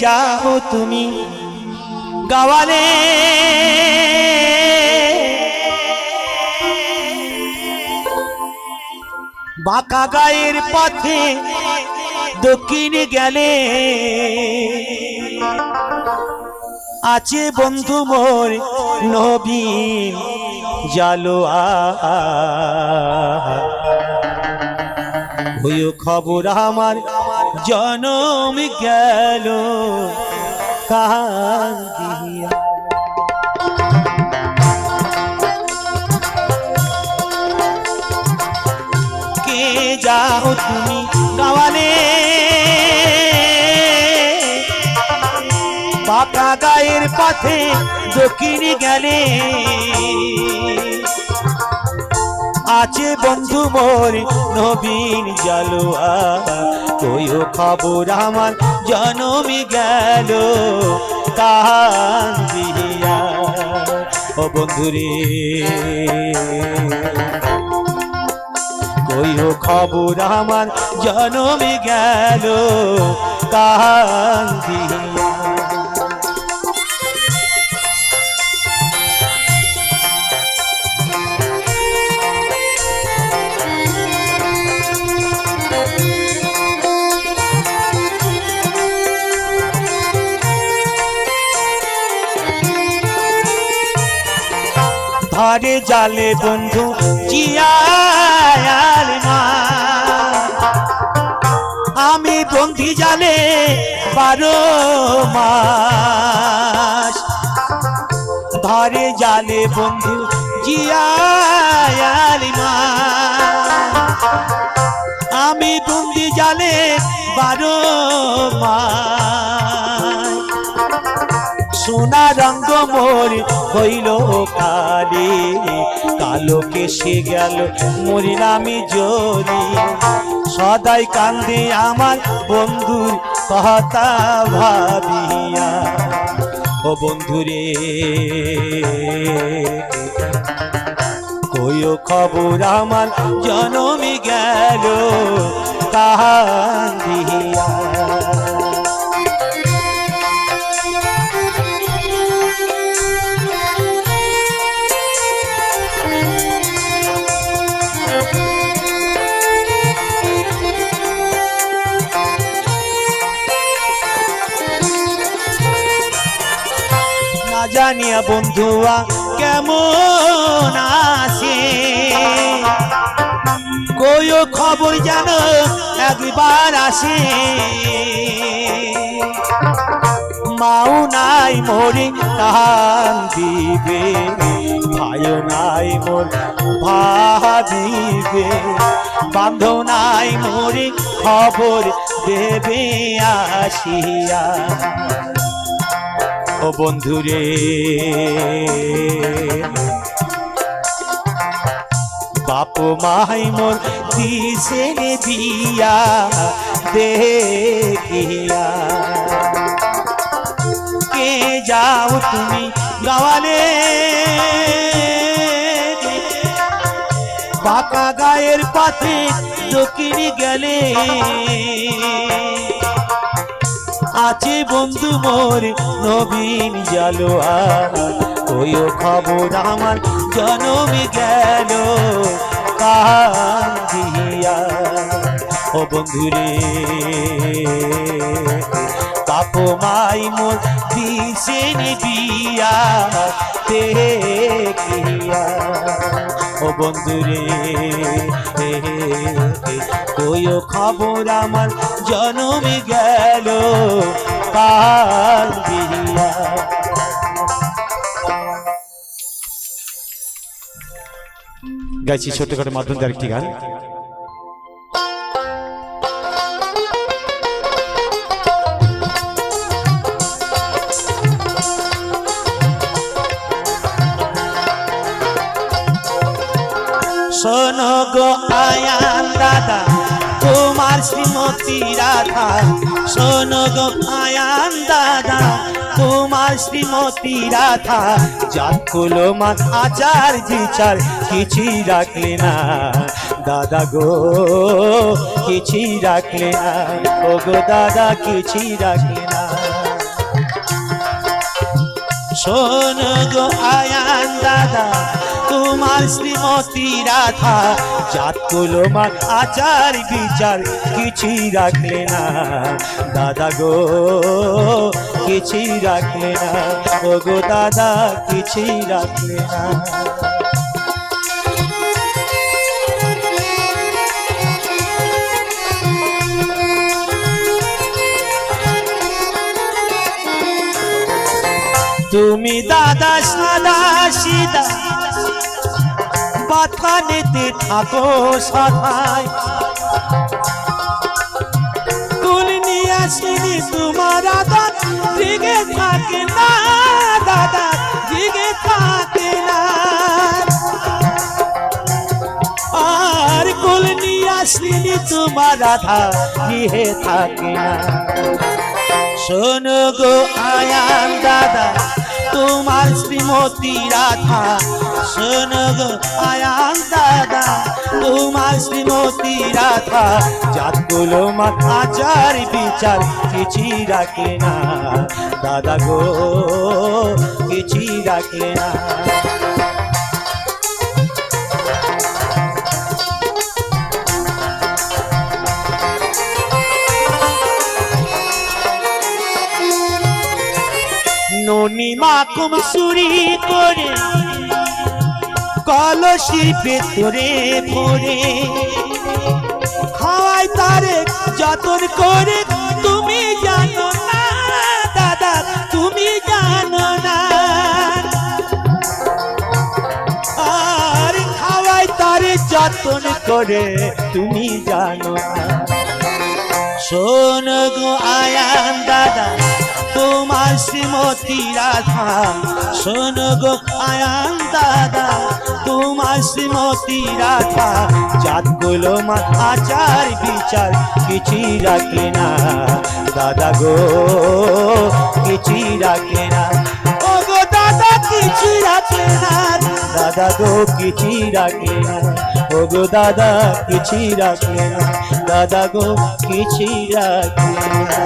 যাও তুমি গাওয়ালে বাঁকা গায়ের পথে দক্ষিণে গেলে আছে বন্ধু মোর নবীন জালোয়া হইও খবর আমার জনম গেল কান্দিয়া কে যাও তুমি গাওয়ালে বাঁকা গায়ের পথে দক্ষিণে গেলে আছে বন্ধু মোর নবীন জালোয়া কইও খবর আমার জনমে গেল কান্দিয়া ও বন্ধুরে কইও খবর আমার জনমে গেল কান্দিয়া ধরে জালে বন্ধু জিয়ার মা আমি বন্ধি জালে 12 মাস ধরে জালে বন্ধু জিয়ার মা আমি বন্ধি জালে 12 মাস সোনা রঙ্গ মোর হইল কালি কালো কেশে গেল মরিলামি জলি সদাই কান্দে আমার বন্ধুর কথা ভাবিয়া ও বন্ধুরে কইও খবর আমার জনমে গেল কান্দিয়া জানিয়া বন্ধুয়া কেমন আছে কইও খবর জানো একবার আসে মাও নাই মোরে কান দিবে ভাইও নাই মোর ভাবিবে বান্ধব নাই মোরে খবর দেবে আসিয়া ও বন্ধুরে বাপ মাই মোর দিছে দিয়া দেখিয়া কে যাও তুমি গাওয়ালে বাঁকা গায়ের পথে দক্ষিণে গেলে আছে বন্ধু মোর নবীন জালোয়া কইও খবর আমার জনমে গেল কান্দিয়া ও বন্ধুরে বাপ মাই মোর দিছে বিয়া দেখিয়া ও বন্ধুরে কইও খবর আমার জনমে গেল কান্দিয়া গাইছি ছোটখাটো মাধ্যম দিয়ে আরেকটি গান শোনো গো আয়ান দাদা তোমার শ্রীমতী রাধা শোনো গো আয়ান দাদা তোমার শ্রীমতী রাধা জাতকুলো মান আচার জিচার কিছুই রাখলে না দাদা গো কিছুই রাখলে না ও গো দাদা কিছুই রাখলে না শোনো গো আয়ান দাদা তোমার শ্রীমতী রাধা জাত কুলো মান আচার বিচার কিছুই রাখলে না দাদা গো, কিছুই রাখলে না ও গো দাদা, কিছুই রাখলে না। তুমি দাদা সাদা সিদা পাথানেতে থাকো সদাই, কুল নিয়ে আসিনি তোমার দাদা জিগে থাকে না দাদা, জিগে থাকে না। আর কুল নিয়ে আসিনি তোমার রাধা গৃহে থাকে না। শোনো গো আয়ান দাদা তোমার শ্রীমতী রাধা, শোনো গো আয়ান দাদা তোমার শ্রীমতী রাধা জাত কুলো মান আচার বিচার কিছুই রাখে না দাদা গো, কিছুই রাখে না। ননি মাকুম চুরি করে কলসির ভেতরে ভরে খাওয়াই তারে যতন করে, তুমি জানো না দাদা, তুমি জানো না। আর খাওয়াই তারে যতন করে, তুমি জানো না। শোনো গো আয়ান দাদা তোমার শ্রীমতী রাধা, শোনো গো আয়ান দাদা তোমার শ্রীমতী রাধা জাত কুলো মান আচার বিচার কিছুই রাখে না দাদা গো, কিছুই রাখে না ও গো দাদা, কিছুই রাখে না দাদা গো, কিছুই রাখে না ও গো দাদা, কিছুই রাখে না দাদা গো, কিছুই রাখে না।